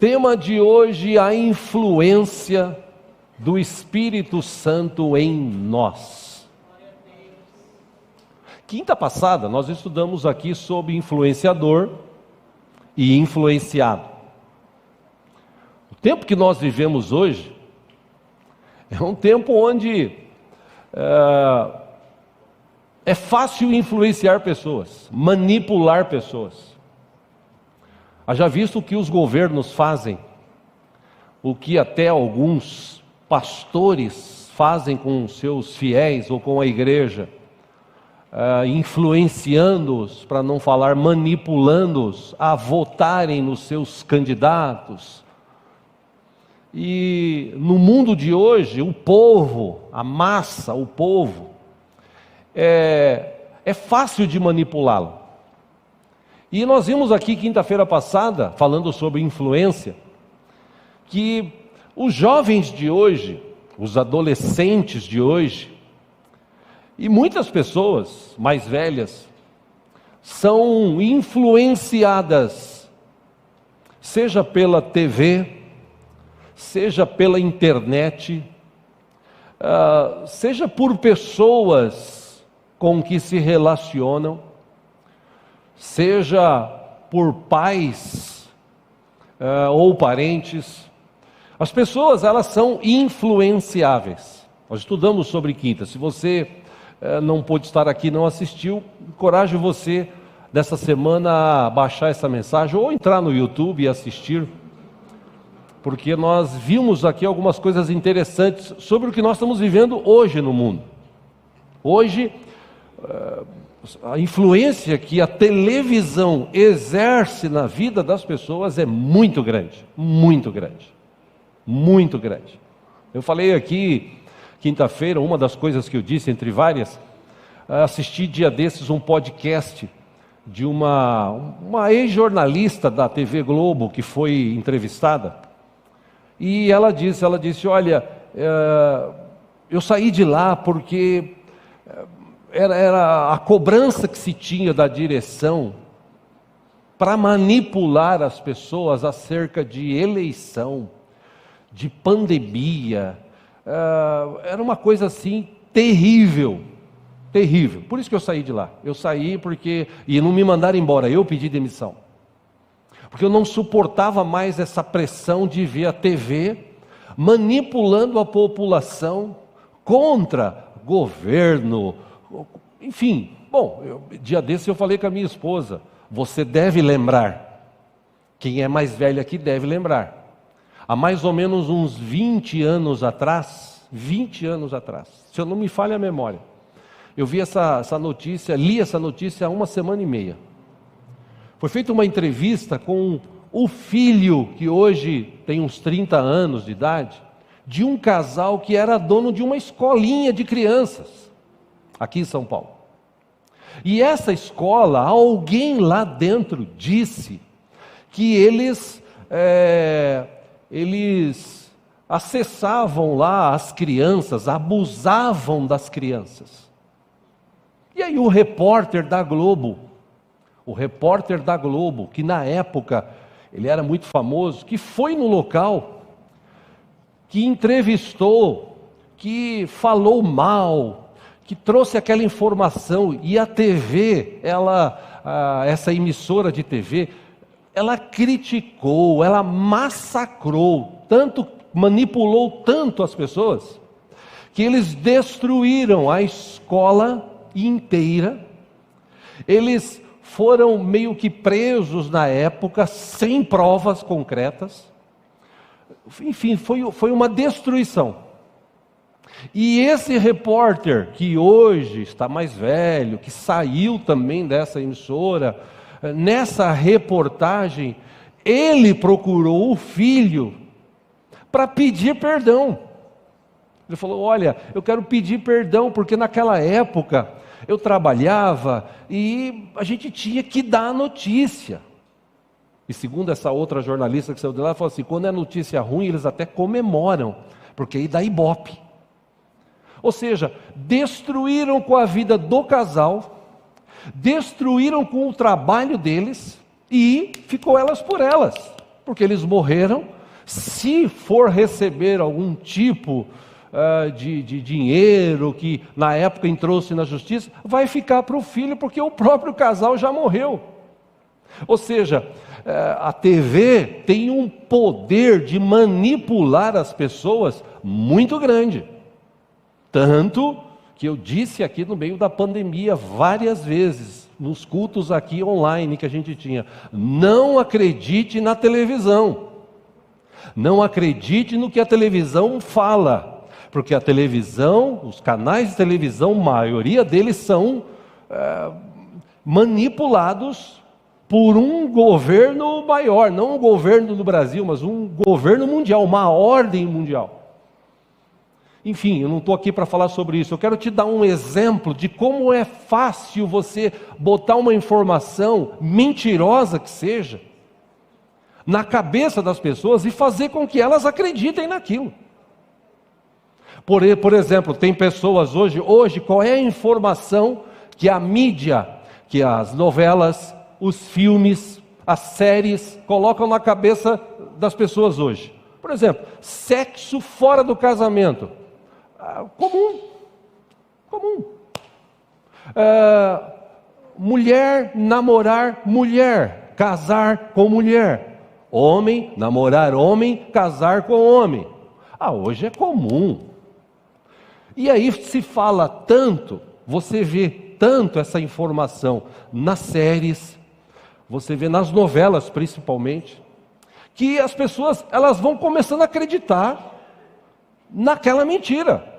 Tema de hoje: a influência do Espírito Santo em nós. Quinta passada nós estudamos aqui sobre influenciador e influenciado. O tempo que nós vivemos hoje é um tempo onde é fácil influenciar pessoas, manipular pessoas. Haja visto o que os governos fazem, o que até alguns pastores fazem com seus fiéis ou com a igreja, influenciando-os, para não falar manipulando-os, a votarem nos seus candidatos. E no mundo de hoje, o povo, a massa, o povo, é fácil de manipulá-lo. E nós vimos aqui quinta-feira passada, falando sobre influência, que os jovens de hoje, os adolescentes de hoje, e muitas pessoas mais velhas, são influenciadas, seja pela TV, seja pela internet, seja por pessoas com que se relacionam, seja por pais ou parentes. As pessoas, elas são influenciáveis. Nós estudamos sobre quinta. Se você não pôde estar aqui, não assistiu, encorajo você dessa semana a baixar essa mensagem ou entrar no YouTube e assistir, porque nós vimos aqui algumas coisas interessantes sobre o que nós estamos vivendo hoje no mundo. Hoje, a influência que a televisão exerce na vida das pessoas é muito grande, muito grande, muito grande. Eu falei aqui, quinta-feira, uma das coisas que eu disse, entre várias, assisti dia desses um podcast de uma ex-jornalista da TV Globo que foi entrevistada, e ela disse, olha, eu saí de lá porque era a cobrança que se tinha da direção para manipular as pessoas acerca de eleição, de pandemia. Era uma coisa assim terrível, terrível. Por isso que eu saí de lá. Eu saí e não me mandaram embora, eu pedi demissão. Porque eu não suportava mais essa pressão de ver a TV manipulando a população contra governo, enfim. Bom, dia desse eu falei com a minha esposa, você deve lembrar, quem é mais velho aqui deve lembrar, há mais ou menos uns 20 anos atrás, se eu não me falha a memória, eu vi essa notícia, li essa notícia há uma semana e meia. Foi feita uma entrevista com o filho, que hoje tem uns 30 anos de idade, de um casal que era dono de uma escolinha de crianças, aqui em São Paulo. E essa escola, alguém lá dentro disse que eles acessavam lá as crianças, abusavam das crianças. E aí o repórter da Globo, que na época ele era muito famoso, que foi no local, que entrevistou, que falou mal, que trouxe aquela informação, e a TV, essa emissora de TV, ela criticou, ela massacrou, manipulou tanto as pessoas, que eles destruíram a escola inteira. Eles foram meio que presos na época, sem provas concretas. Enfim, foi uma destruição. E esse repórter, que hoje está mais velho, que saiu também dessa emissora, nessa reportagem, ele procurou o filho para pedir perdão. Ele falou, olha, eu quero pedir perdão, porque naquela época eu trabalhava e a gente tinha que dar a notícia. E segundo essa outra jornalista que saiu de lá, ela falou assim, quando é notícia ruim, eles até comemoram, porque aí dá ibope. Ou seja, destruíram com a vida do casal, destruíram com o trabalho deles, e ficou elas por elas. porque eles morreram. Se for receber algum tipo de dinheiro que na época entrou-se na justiça, vai ficar para o filho, porque o próprio casal já morreu. Ou seja, a TV tem um poder de manipular as pessoas muito grande. Tanto que eu disse aqui no meio da pandemia várias vezes, nos cultos aqui online que a gente tinha: não acredite na televisão. Não acredite no que a televisão fala, porque a televisão, os canais de televisão, a maioria deles são manipulados por um governo maior, não um governo do Brasil, mas um governo mundial, uma ordem mundial. Enfim, eu não estou aqui para falar sobre isso, eu quero te dar um exemplo de como é fácil você botar uma informação, mentirosa que seja, na cabeça das pessoas e fazer com que elas acreditem naquilo. Por exemplo, tem pessoas hoje, qual é a informação que a mídia, que as novelas, os filmes, as séries colocam na cabeça das pessoas hoje? Por exemplo, sexo fora do casamento. Comum. Mulher namorar mulher, casar com mulher. Homem namorar homem, casar com homem. Hoje é comum. E aí se fala tanto, você vê tanto essa informação nas séries, você vê nas novelas principalmente, que as pessoas elas vão começando a acreditar naquela mentira.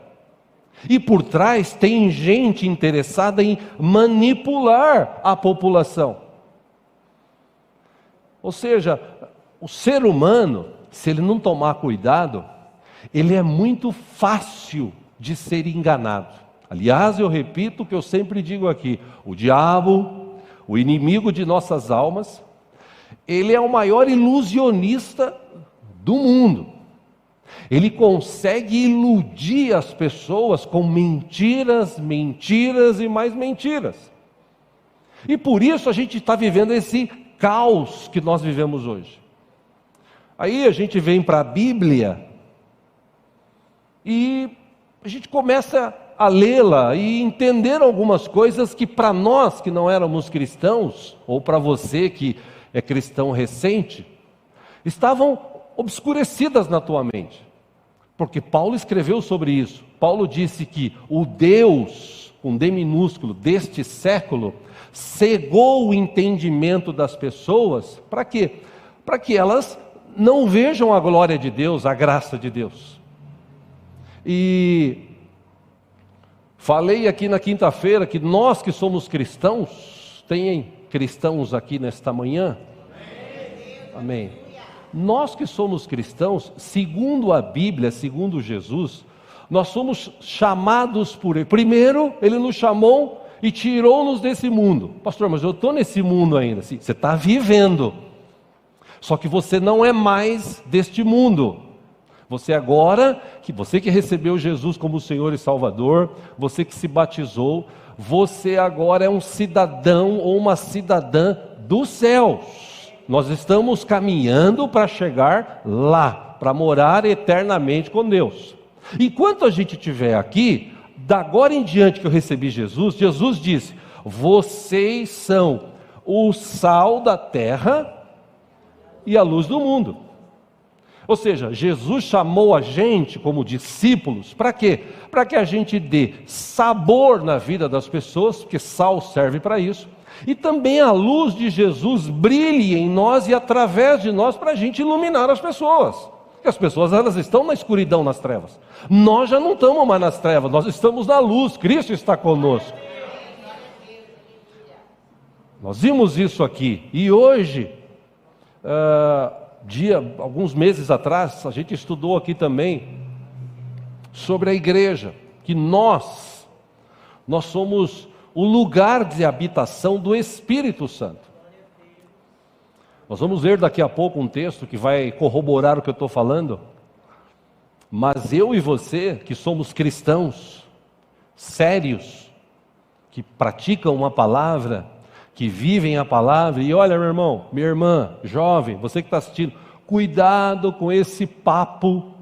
E por trás tem gente interessada em manipular a população. Ou seja, o ser humano, se ele não tomar cuidado, ele é muito fácil de ser enganado. Aliás, eu repito o que eu sempre digo aqui: o diabo, o inimigo de nossas almas, ele é o maior ilusionista do mundo. Ele consegue iludir as pessoas com mentiras, mentiras e mais mentiras. E por isso a gente está vivendo esse caos que nós vivemos hoje. Aí a gente vem para a Bíblia e a gente começa a lê-la e entender algumas coisas que para nós que não éramos cristãos, ou para você que é cristão recente, estavam obscurecidas na tua mente. Porque Paulo escreveu sobre isso. Paulo disse que o Deus, com D minúsculo, deste século, cegou o entendimento das pessoas. Para quê? Para que elas não vejam a glória de Deus, a graça de Deus. E falei aqui na quinta-feira que nós que somos cristãos, tem cristãos aqui nesta manhã? Amém. Nós que somos cristãos, segundo a Bíblia, segundo Jesus, nós somos chamados por Ele. Primeiro, Ele nos chamou e tirou-nos desse mundo. Pastor, mas eu estou nesse mundo ainda. Sim, você está vivendo. Só que você não é mais deste mundo. Você agora, você que recebeu Jesus como Senhor e Salvador, você que se batizou, você agora é um cidadão ou uma cidadã dos céus. Nós estamos caminhando para chegar lá, para morar eternamente com Deus. Enquanto a gente estiver aqui, da agora em diante que eu recebi Jesus, Jesus disse: vocês são o sal da terra e a luz do mundo. Ou seja, Jesus chamou a gente como discípulos, para quê? Para que a gente dê sabor na vida das pessoas, porque sal serve para isso, e também a luz de Jesus brilhe em nós e através de nós, para a gente iluminar as pessoas. Porque as pessoas elas estão na escuridão, nas trevas. Nós já não estamos mais nas trevas, nós estamos na luz, Cristo está conosco. Nós vimos isso aqui, e hoje... alguns meses atrás, a gente estudou aqui também sobre a igreja, que nós somos o lugar de habitação do Espírito Santo. Nós vamos ver daqui a pouco um texto que vai corroborar o que eu estou falando, mas eu e você, que somos cristãos sérios, que praticam uma palavra, que vivem a palavra, e olha, meu irmão, minha irmã, jovem, você que está assistindo, Cuidado com esse papo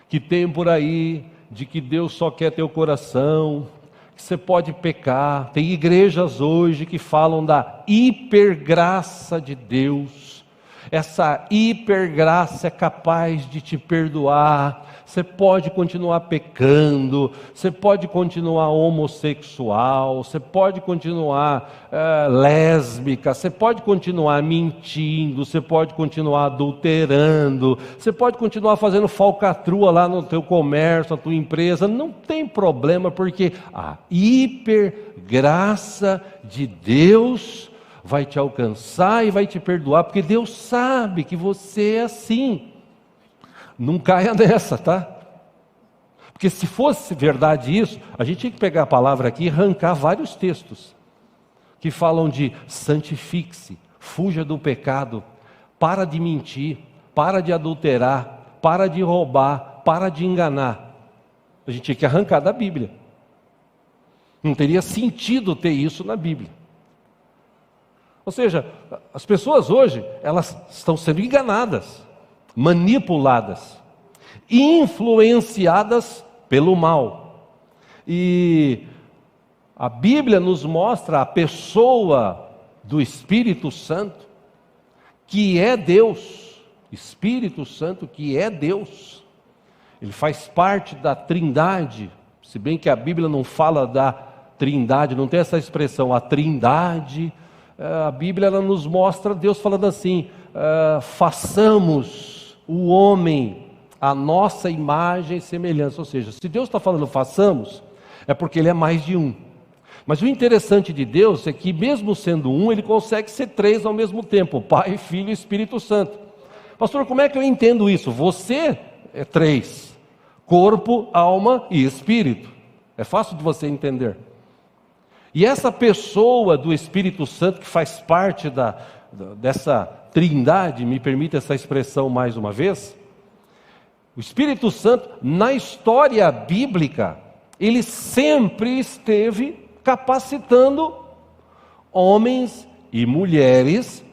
que tem por aí, de que Deus só quer teu coração, que você pode pecar. Tem igrejas hoje que falam da hipergraça de Deus. Essa hipergraça é capaz de te perdoar. Você pode continuar pecando, você pode continuar homossexual, você pode continuar lésbica, você pode continuar mentindo, você pode continuar adulterando, você pode continuar fazendo falcatrua lá no teu comércio, na tua empresa, não tem problema, porque a hipergraça de Deus vai te alcançar e vai te perdoar, porque Deus sabe que você é assim. Não caia nessa, tá? Porque se fosse verdade isso, a gente tinha que pegar a palavra aqui e arrancar vários textos que falam de santifique-se, fuja do pecado, para de mentir, para de adulterar, para de roubar, para de enganar. A gente tinha que arrancar da Bíblia. Não teria sentido ter isso na Bíblia. Ou seja, as pessoas hoje, elas estão sendo enganadas, manipuladas, influenciadas pelo mal. E a Bíblia nos mostra a pessoa do Espírito Santo, que é Deus. Espírito Santo que é Deus. Ele faz parte da Trindade, se bem que a Bíblia não fala da Trindade, não tem essa expressão, a Trindade. A Bíblia ela nos mostra Deus falando assim, façamos o homem a nossa imagem e semelhança. Ou seja, se Deus está falando façamos, é porque Ele é mais de um. Mas o interessante de Deus é que mesmo sendo um, Ele consegue ser três ao mesmo tempo, Pai, Filho e Espírito Santo. Pastor, como é que eu entendo isso? Você é três, corpo, alma e espírito. É fácil de você entender. E essa pessoa do Espírito Santo que faz parte dessa trindade, me permite essa expressão mais uma vez, o Espírito Santo, na história bíblica, ele sempre esteve capacitando homens e mulheres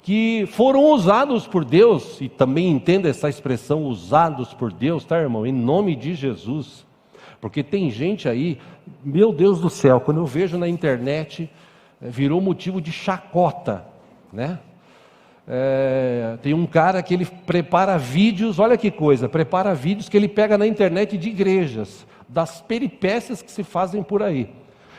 que foram usados por Deus, e também entenda essa expressão, usados por Deus, tá, irmão? Em nome de Jesus. Porque tem gente aí, meu Deus do céu, quando eu vejo na internet, virou motivo de chacota, né? Tem um cara que ele prepara vídeos, olha que coisa, prepara vídeos que ele pega na internet de igrejas, das peripécias que se fazem por aí.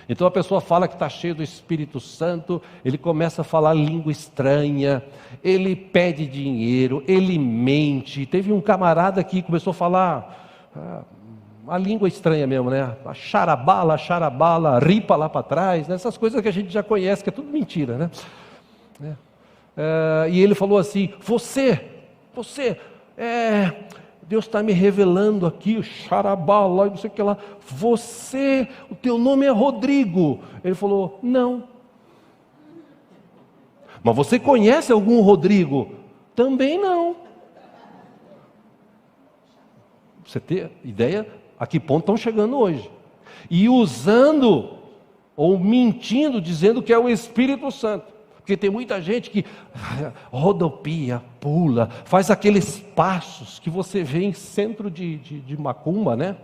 Então a pessoa fala que está cheio do Espírito Santo, ele começa a falar língua estranha, ele pede dinheiro, ele mente. Teve um camarada que começou a falar a língua estranha mesmo, né? A charabala, ripa lá para trás, né? Essas coisas que a gente já conhece, que é tudo mentira, né? E ele falou assim, você, Deus está me revelando aqui, o charabala, não sei o que lá, o teu nome é Rodrigo. Ele falou, não. Mas você conhece algum Rodrigo? Também não. Você tem ideia a que ponto estão chegando hoje? E usando, ou mentindo, dizendo que é o Espírito Santo. Porque tem muita gente que rodopia, pula, faz aqueles passos que você vê em centro de macumba, né?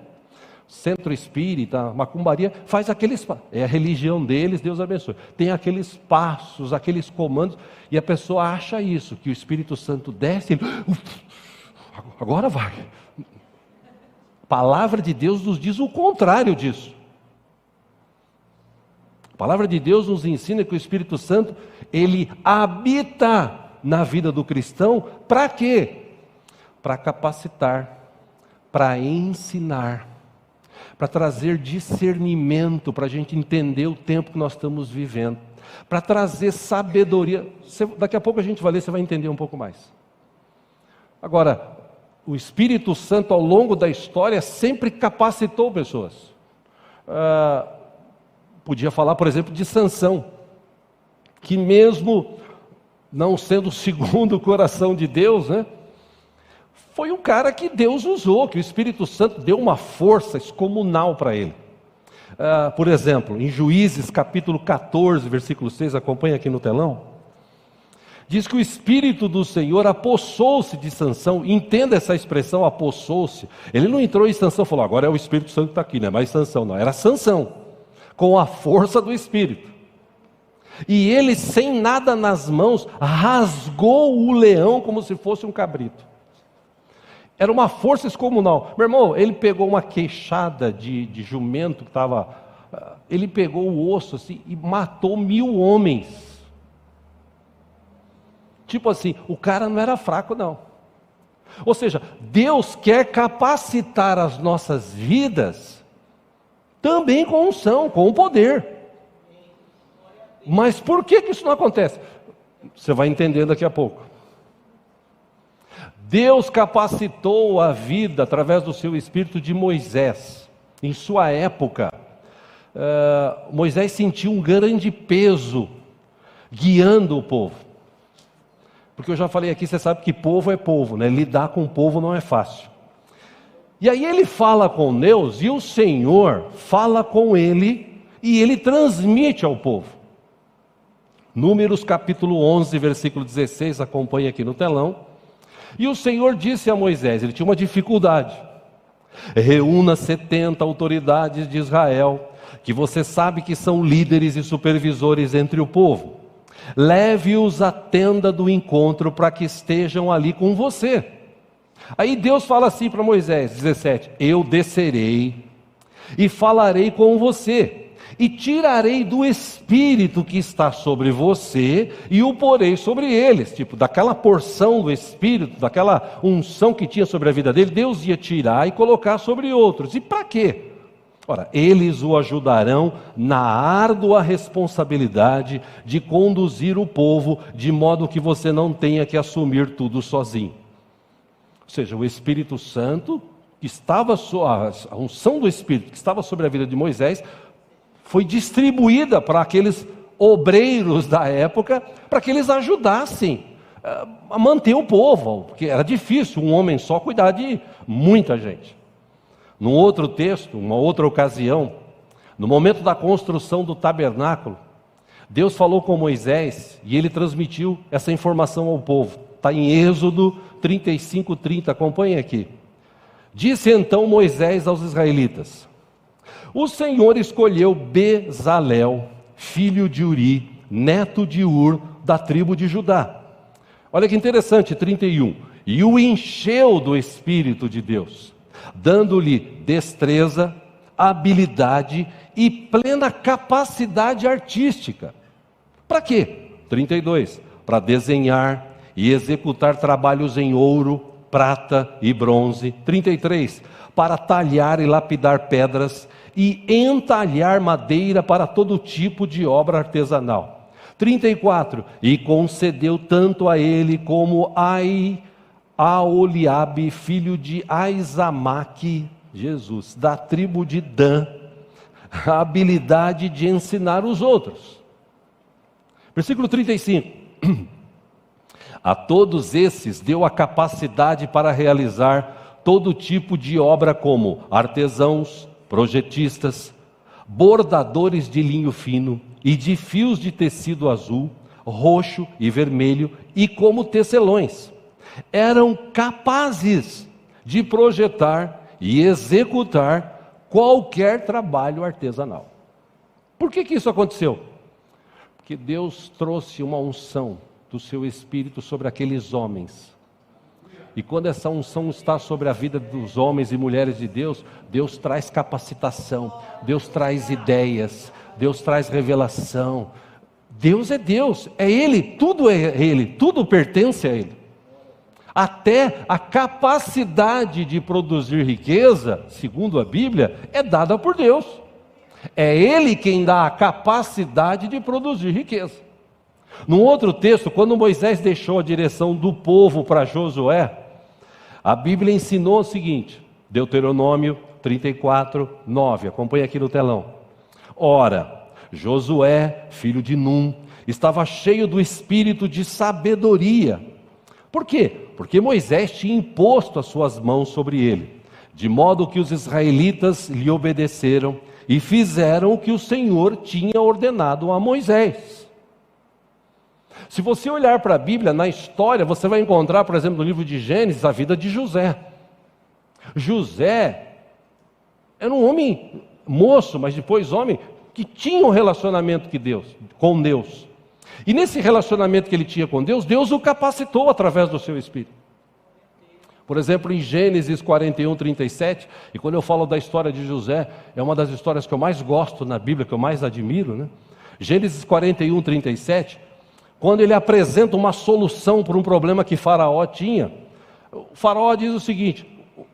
Centro espírita, macumbaria, faz aqueles passos. É a religião deles, Deus abençoe. Tem aqueles passos, aqueles comandos, e a pessoa acha isso, que o Espírito Santo desce, ele, agora vai. A palavra de Deus nos diz o contrário disso. A palavra de Deus nos ensina que o Espírito Santo, ele habita na vida do cristão, para quê? Para capacitar, para ensinar, para trazer discernimento, para a gente entender o tempo que nós estamos vivendo, para trazer sabedoria. Daqui a pouco a gente vai ler, você vai entender um pouco mais. Agora, o Espírito Santo ao longo da história sempre capacitou pessoas. Podia falar, por exemplo, de Sansão, que mesmo não sendo segundo o coração de Deus, né, foi um cara que Deus usou, que o Espírito Santo deu uma força excomunal para ele. Por exemplo, em Juízes capítulo 14, versículo 6, acompanha aqui no telão, Diz que o Espírito do Senhor apossou-se de Sansão. Entenda essa expressão, apossou-se. Ele não entrou em Sansão e falou, agora é o Espírito Santo que está aqui, não é mais Sansão, não. Era Sansão, com a força do Espírito. E ele, sem nada nas mãos, rasgou o leão como se fosse um cabrito. Era uma força excomunal. Meu irmão, ele pegou uma queixada de jumento que estava... Ele pegou o osso assim e matou 1000 homens. Tipo assim, o cara não era fraco não. Ou seja, Deus quer capacitar as nossas vidas também com unção, com o poder. Mas por que isso não acontece? Você vai entender daqui a pouco. Deus capacitou a vida através do seu Espírito de Moisés. Em sua época, Moisés sentiu um grande peso guiando o povo. Porque eu já falei aqui, você sabe que povo é povo, né? Lidar com o povo não é fácil. E aí ele fala com Deus, e o Senhor fala com ele, e ele transmite ao povo. Números capítulo 11, versículo 16, acompanha aqui no telão. E o Senhor disse a Moisés, ele tinha uma dificuldade. Reúna 70 autoridades de Israel, que você sabe que são líderes e supervisores entre o povo. Leve-os à tenda do encontro para que estejam ali com você. Aí Deus fala assim para Moisés, 17, eu descerei e falarei com você, e tirarei do Espírito que está sobre você e o porei sobre eles. Tipo, daquela porção do Espírito, daquela unção que tinha sobre a vida dele, Deus ia tirar e colocar sobre outros. E para quê? Ora, eles o ajudarão na árdua responsabilidade de conduzir o povo de modo que você não tenha que assumir tudo sozinho. Ou seja, o Espírito Santo, que estava a unção do Espírito que estava sobre a vida de Moisés, foi distribuída para aqueles obreiros da época, para que eles ajudassem a manter o povo, porque era difícil um homem só cuidar de muita gente. Num outro texto, uma outra ocasião, no momento da construção do tabernáculo, Deus falou com Moisés e ele transmitiu essa informação ao povo. Está em Êxodo 35:30, acompanhe aqui. Disse então Moisés aos israelitas: o Senhor escolheu Bezalel, filho de Uri, neto de Ur, da tribo de Judá. Olha que interessante, 31. E o encheu do Espírito de Deus, dando-lhe destreza, habilidade e plena capacidade artística. Para quê? 32. Para desenhar e executar trabalhos em ouro, prata e bronze. 33. Para talhar e lapidar pedras e entalhar madeira para todo tipo de obra artesanal. 34. E concedeu tanto a ele como a Oliabe, filho de Aizamaque, Jesus, da tribo de Dan, a habilidade de ensinar os outros. Versículo 35. A todos esses deu a capacidade para realizar todo tipo de obra, como artesãos, projetistas, bordadores de linho fino e de fios de tecido azul, roxo e vermelho, e como tecelões. Eram capazes de projetar e executar qualquer trabalho artesanal. Por que isso aconteceu? Porque Deus trouxe uma unção do seu Espírito sobre aqueles homens. E quando essa unção está sobre a vida dos homens e mulheres de Deus, Deus traz capacitação, Deus traz ideias, Deus traz revelação. Deus é Deus, é Ele, tudo pertence a Ele. Até a capacidade de produzir riqueza, segundo a Bíblia, é dada por Deus. É Ele quem dá a capacidade de produzir riqueza. Num outro texto, quando Moisés deixou a direção do povo para Josué, a Bíblia ensinou o seguinte, Deuteronômio 34:9, acompanha aqui no telão. Ora, Josué, filho de Num, estava cheio do espírito de sabedoria. Por quê? Porque Moisés tinha imposto as suas mãos sobre ele, de modo que os israelitas lhe obedeceram e fizeram o que o Senhor tinha ordenado a Moisés. Se você olhar para a Bíblia, na história, você vai encontrar, por exemplo, no livro de Gênesis, a vida de José. José era um homem moço, mas depois homem, que tinha um relacionamento com Deus. E nesse relacionamento que ele tinha com Deus, Deus o capacitou através do seu Espírito. Por exemplo, em Gênesis 41, 37, e quando eu falo da história de José, é uma das histórias que eu mais gosto na Bíblia, que eu mais admiro, né? Gênesis 41, 37, quando ele apresenta uma solução para um problema que Faraó tinha, o Faraó diz o seguinte,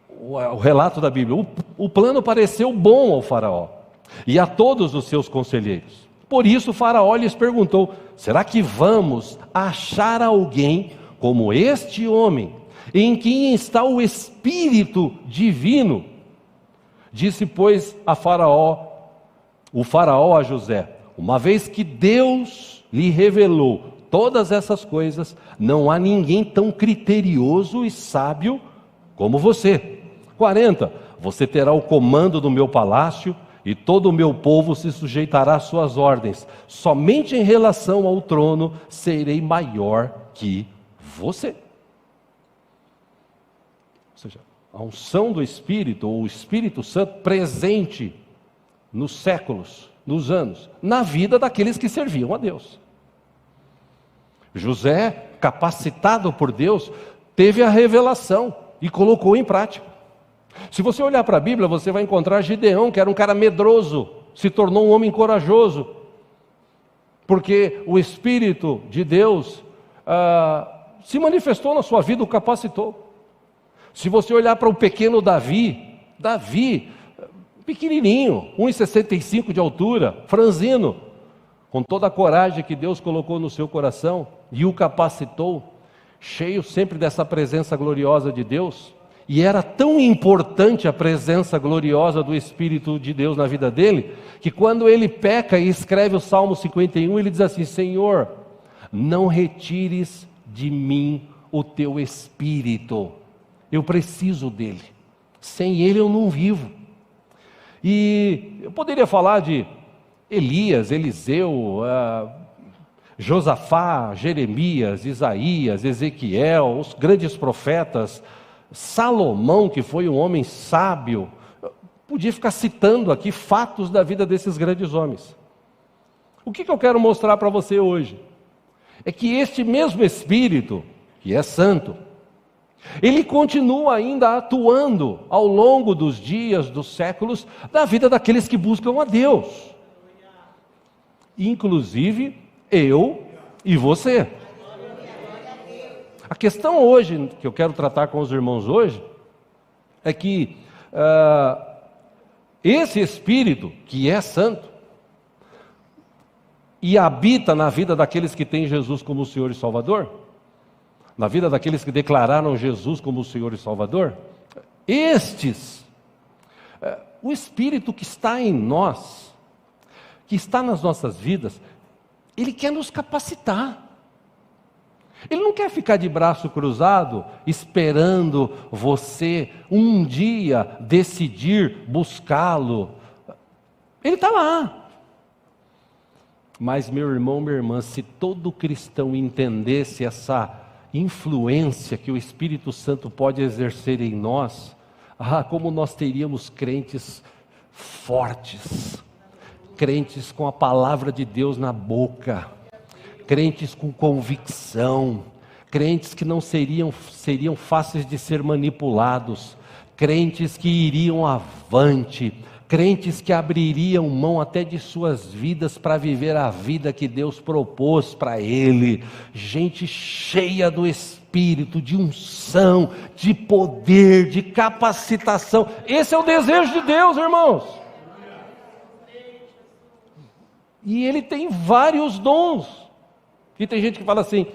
o relato da Bíblia, o plano pareceu bom ao Faraó e a todos os seus conselheiros. Por isso o Faraó lhes perguntou, será que vamos achar alguém como este homem, em quem está o Espírito divino? Disse, pois, o Faraó a José, uma vez que Deus lhe revelou todas essas coisas, não há ninguém tão criterioso e sábio como você. 40, você terá o comando do meu palácio e todo o meu povo se sujeitará às suas ordens. Somente em relação ao trono serei maior que você. Ou seja, a unção do Espírito, ou o Espírito Santo presente nos séculos, nos anos, na vida daqueles que serviam a Deus. José, capacitado por Deus, teve a revelação e colocou em prática. Se você olhar para a Bíblia, você vai encontrar Gideão, que era um cara medroso, se tornou um homem corajoso, porque o Espírito de Deus se manifestou na sua vida, o capacitou. Se você olhar para o pequeno Davi, pequenininho, 1,65 de altura, franzino, com toda a coragem que Deus colocou no seu coração e o capacitou, cheio sempre dessa presença gloriosa de Deus. E era tão importante a presença gloriosa do Espírito de Deus na vida dele, que quando ele peca e escreve o Salmo 51, ele diz assim, Senhor, não retires de mim o teu Espírito, eu preciso dele, sem ele eu não vivo. E eu poderia falar de Elias, Eliseu, Josafá, Jeremias, Isaías, Ezequiel, os grandes profetas, Salomão, que foi um homem sábio. Podia ficar citando aqui fatos da vida desses grandes homens. O que eu quero mostrar para você hoje? É que este mesmo Espírito, que é santo, ele continua ainda atuando ao longo dos dias, dos séculos, na vida daqueles que buscam a Deus. Inclusive, eu e você. A questão hoje, que eu quero tratar com os irmãos hoje, é que esse Espírito, que é santo, e habita na vida daqueles que têm Jesus como Senhor e Salvador, na vida daqueles que declararam Jesus como Senhor e Salvador, o Espírito que está em nós, que está nas nossas vidas, ele quer nos capacitar. Ele não quer ficar de braço cruzado, esperando você um dia decidir buscá-lo. Ele está lá. Mas meu irmão, minha irmã, se todo cristão entendesse essa influência que o Espírito Santo pode exercer em nós, como nós teríamos crentes fortes, crentes com a palavra de Deus na boca, crentes com convicção, crentes que não seriam fáceis de ser manipulados, crentes que iriam avante, crentes que abririam mão até de suas vidas para viver a vida que Deus propôs para ele, gente cheia do Espírito, de unção, de poder, de capacitação. Esse é o desejo de Deus, irmãos. E ele tem vários dons. E tem gente que fala assim,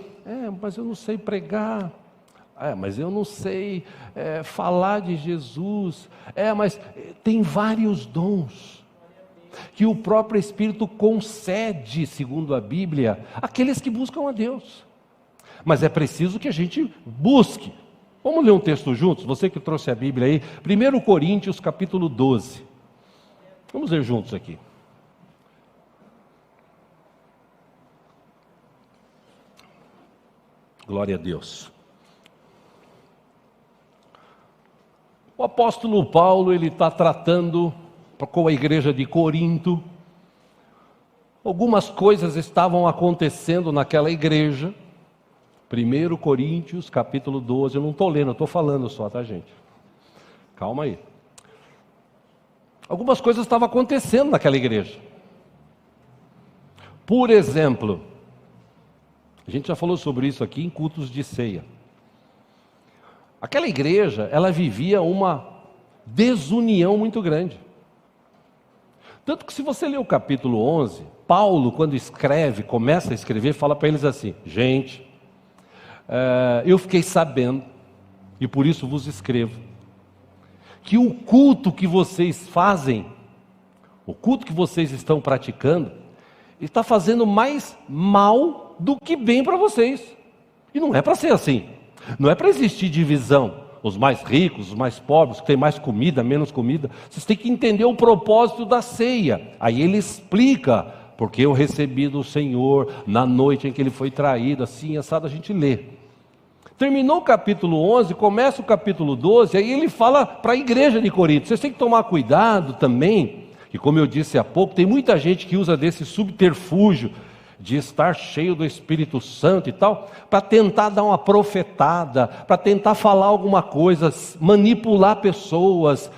mas eu não sei pregar, mas eu não sei falar de Jesus, mas tem vários dons, que o próprio Espírito concede, segundo a Bíblia, àqueles que buscam a Deus. Mas é preciso que a gente busque. Vamos ler um texto juntos? Você que trouxe a Bíblia aí, 1 Coríntios capítulo 12. Vamos ler juntos aqui. Glória a Deus. O apóstolo Paulo, ele está tratando com a igreja de Corinto. Algumas coisas estavam acontecendo naquela igreja. 1 Coríntios, capítulo 12, eu não estou lendo, eu estou falando só, tá, gente? Calma aí. Algumas coisas estavam acontecendo naquela igreja. Por exemplo, a gente já falou sobre isso aqui em cultos de ceia. Aquela igreja, ela vivia uma desunião muito grande. Tanto que se você ler o capítulo 11, Paulo, quando escreve, começa a escrever, fala para eles assim: gente, eu fiquei sabendo, e por isso vos escrevo, que o culto que vocês fazem, o culto que vocês estão praticando, está fazendo mais mal do que bem para vocês. E não é para ser assim. Não é para existir divisão, os mais ricos, os mais pobres, que têm mais comida, menos comida. Vocês têm que entender o propósito da ceia. Aí ele explica, porque eu recebi do Senhor na noite em que ele foi traído, assim, assado, a gente lê. Terminou o capítulo 11, começa o capítulo 12, aí ele fala para a igreja de Corinto: vocês têm que tomar cuidado também, que como eu disse há pouco, tem muita gente que usa desse subterfúgio, de estar cheio do Espírito Santo e tal, para tentar dar uma profetada, para tentar falar alguma coisa, manipular pessoas.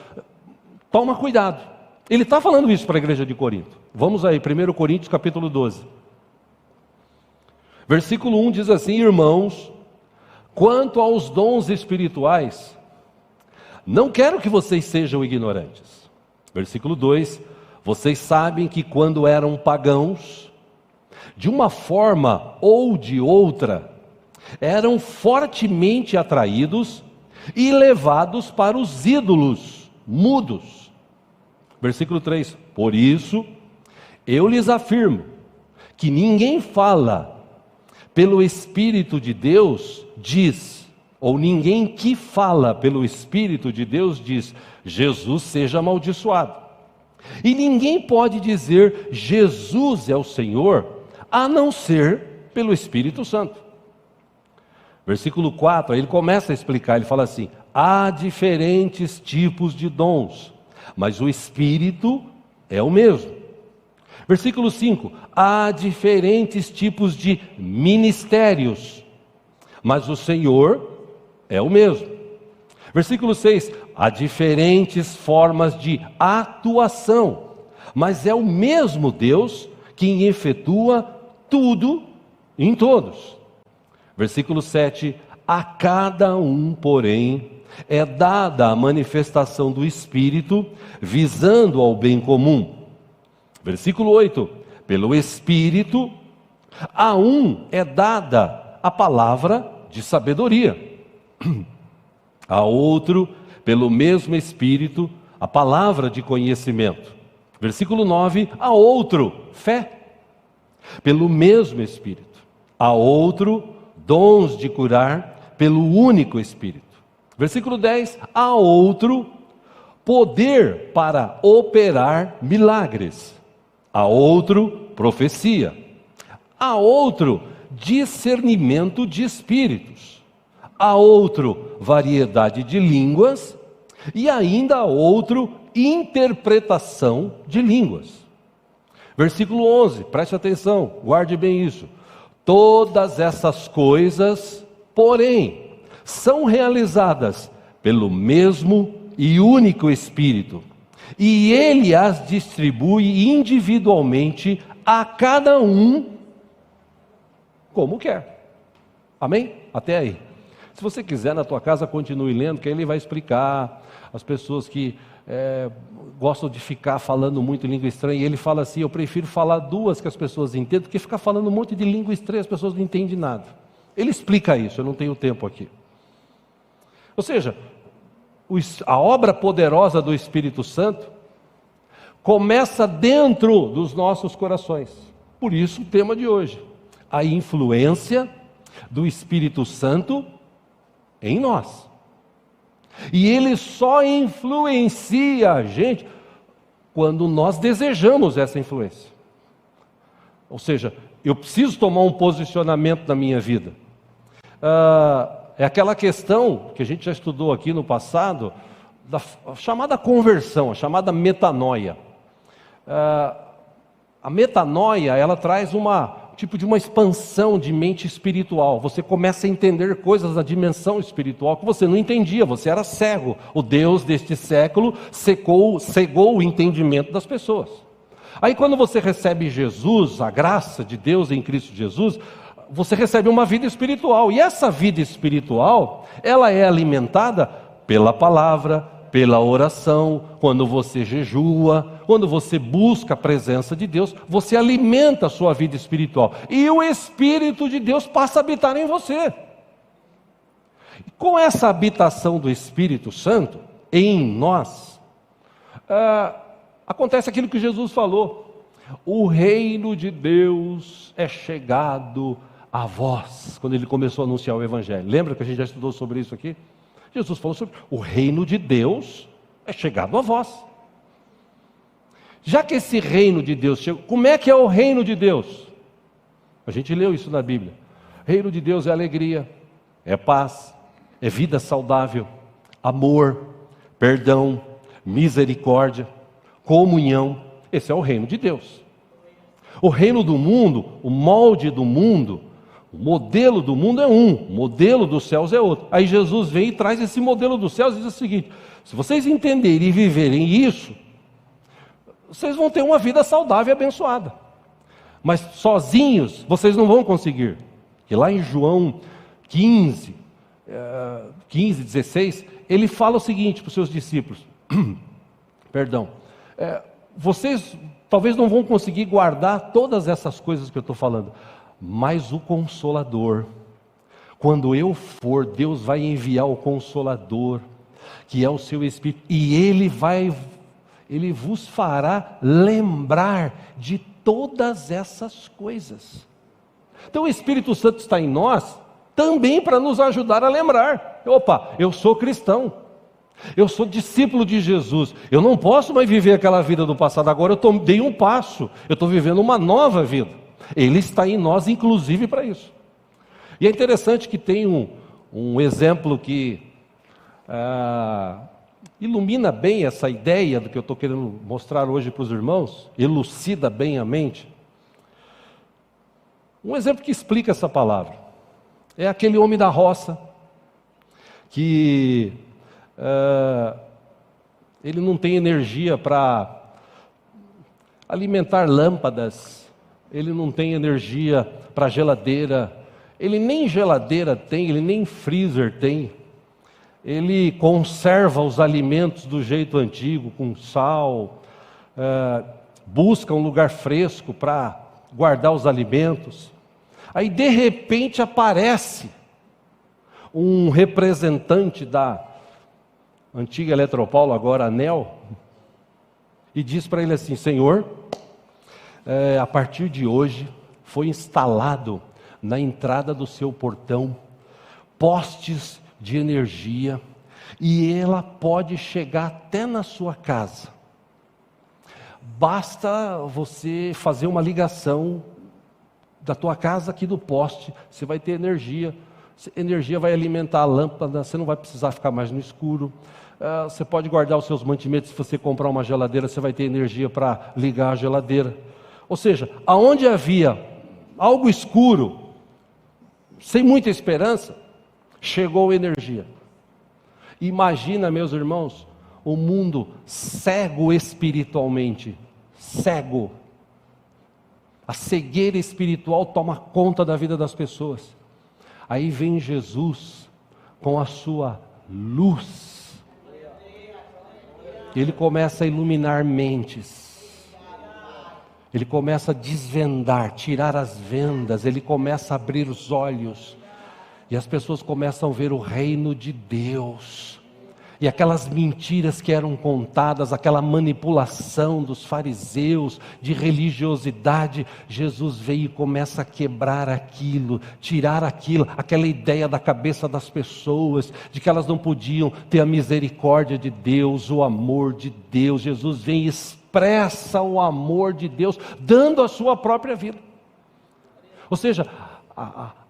Toma cuidado. Ele está falando isso para a igreja de Corinto. Vamos aí, 1 Coríntios capítulo 12. Versículo 1 diz assim: irmãos, quanto aos dons espirituais, não quero que vocês sejam ignorantes. Versículo 2, vocês sabem que quando eram pagãos, de uma forma ou de outra, eram fortemente atraídos e levados para os ídolos mudos. Versículo 3, por isso, eu lhes afirmo, que ninguém fala pelo Espírito de Deus, diz, ou ninguém que fala pelo Espírito de Deus diz, Jesus seja amaldiçoado. E ninguém pode dizer, Jesus é o Senhor, a não ser pelo Espírito Santo. Versículo 4, aí ele começa a explicar, ele fala assim: há diferentes tipos de dons, mas o Espírito é o mesmo. Versículo 5, há diferentes tipos de ministérios, mas o Senhor é o mesmo. Versículo 6, há diferentes formas de atuação, mas é o mesmo Deus quem efetua tudo em todos. Versículo 7, a cada um, porém, é dada a manifestação do Espírito, visando ao bem comum. Versículo 8, pelo Espírito, a um é dada a palavra de sabedoria, a outro, pelo mesmo Espírito, a palavra de conhecimento. Versículo 9, a outro, fé, pelo mesmo Espírito, a outro, dons de curar, pelo único Espírito. Versículo 10, a outro, poder para operar milagres, a outro, profecia, a outro, discernimento de espíritos, a outro, variedade de línguas, e ainda a outro, interpretação de línguas. Versículo 11, preste atenção, guarde bem isso. Todas essas coisas, porém, são realizadas pelo mesmo e único Espírito, e Ele as distribui individualmente a cada um como quer. Amém? Até aí. Se você quiser, na tua casa, continue lendo, que aí ele vai explicar. As pessoas que gostam de ficar falando muito em língua estranha, e ele fala assim: eu prefiro falar duas que as pessoas entendem, do que ficar falando um monte de língua estranha, as pessoas não entendem nada. Ele explica isso, eu não tenho tempo aqui. Ou seja, a obra poderosa do Espírito Santo começa dentro dos nossos corações. Por isso o tema de hoje, a influência do Espírito Santo em nós. E ele só influencia a gente quando nós desejamos essa influência. Ou seja, eu preciso tomar um posicionamento na minha vida. É aquela questão que a gente já estudou aqui no passado, da chamada conversão, a chamada metanoia. A metanoia, ela traz tipo de uma expansão de mente espiritual. Você começa a entender coisas da dimensão espiritual que você não entendia, você era cego. O Deus deste século cegou o entendimento das pessoas. Aí quando você recebe Jesus, a graça de Deus em Cristo Jesus, você recebe uma vida espiritual. E essa vida espiritual, ela é alimentada pela palavra, pela oração, quando você jejua, quando você busca a presença de Deus, você alimenta a sua vida espiritual. E o Espírito de Deus passa a habitar em você. Com essa habitação do Espírito Santo em nós, acontece aquilo que Jesus falou: o reino de Deus é chegado a vós, quando ele começou a anunciar o Evangelho. Lembra que a gente já estudou sobre isso aqui? Jesus falou sobre o reino de Deus é chegado a vós. Já que esse reino de Deus chegou, como é que é o reino de Deus? A gente leu isso na Bíblia. Reino de Deus é alegria, é paz, é vida saudável, amor, perdão, misericórdia, comunhão. Esse é o reino de Deus. O reino do mundo, o molde do mundo, o modelo do mundo é um, o modelo dos céus é outro. Aí Jesus vem e traz esse modelo dos céus e diz o seguinte: se vocês entenderem e viverem isso, vocês vão ter uma vida saudável e abençoada. Mas sozinhos, vocês não vão conseguir. E lá em João 15, 16, ele fala o seguinte para os seus discípulos: vocês talvez não vão conseguir guardar todas essas coisas que eu estou falando, mas o Consolador, quando eu for, Deus vai enviar o Consolador, que é o seu Espírito, e Ele vos fará lembrar de todas essas coisas. Então o Espírito Santo está em nós, também para nos ajudar a lembrar. Opa, eu sou cristão, eu sou discípulo de Jesus, eu não posso mais viver aquela vida do passado, agora eu dei um passo, eu estou vivendo uma nova vida. Ele está em nós, inclusive, para isso. E é interessante que tem um exemplo que ilumina bem essa ideia do que eu estou querendo mostrar hoje para os irmãos, elucida bem a mente. Um exemplo que explica essa palavra é aquele homem da roça, que ele não tem energia para alimentar lâmpadas, ele não tem energia para geladeira, ele nem geladeira tem, ele nem freezer tem, ele conserva os alimentos do jeito antigo, com sal, busca um lugar fresco para guardar os alimentos. Aí de repente aparece um representante da antiga Eletropaulo, agora ANEEL, e diz para ele assim: Senhor, a partir de hoje foi instalado na entrada do seu portão postes de energia, e ela pode chegar até na sua casa. Basta você fazer uma ligação da tua casa aqui do poste, você vai ter energia. Energia vai alimentar a lâmpada, você não vai precisar ficar mais no escuro. Você pode guardar os seus mantimentos. Se você comprar uma geladeira, você vai ter energia para ligar a geladeira. Ou seja, aonde havia algo escuro, sem muita esperança, chegou energia. Imagina, meus irmãos, o mundo cego espiritualmente, cego. A cegueira espiritual toma conta da vida das pessoas. Aí vem Jesus com a sua luz. Ele começa a iluminar mentes. Ele começa a desvendar, tirar as vendas, ele começa a abrir os olhos, e as pessoas começam a ver o reino de Deus, e aquelas mentiras que eram contadas, aquela manipulação dos fariseus, de religiosidade, Jesus veio e começa a quebrar aquilo, tirar aquilo, aquela ideia da cabeça das pessoas, de que elas não podiam ter a misericórdia de Deus, o amor de Deus. Jesus vem e expressa o amor de Deus, dando a sua própria vida. Ou seja,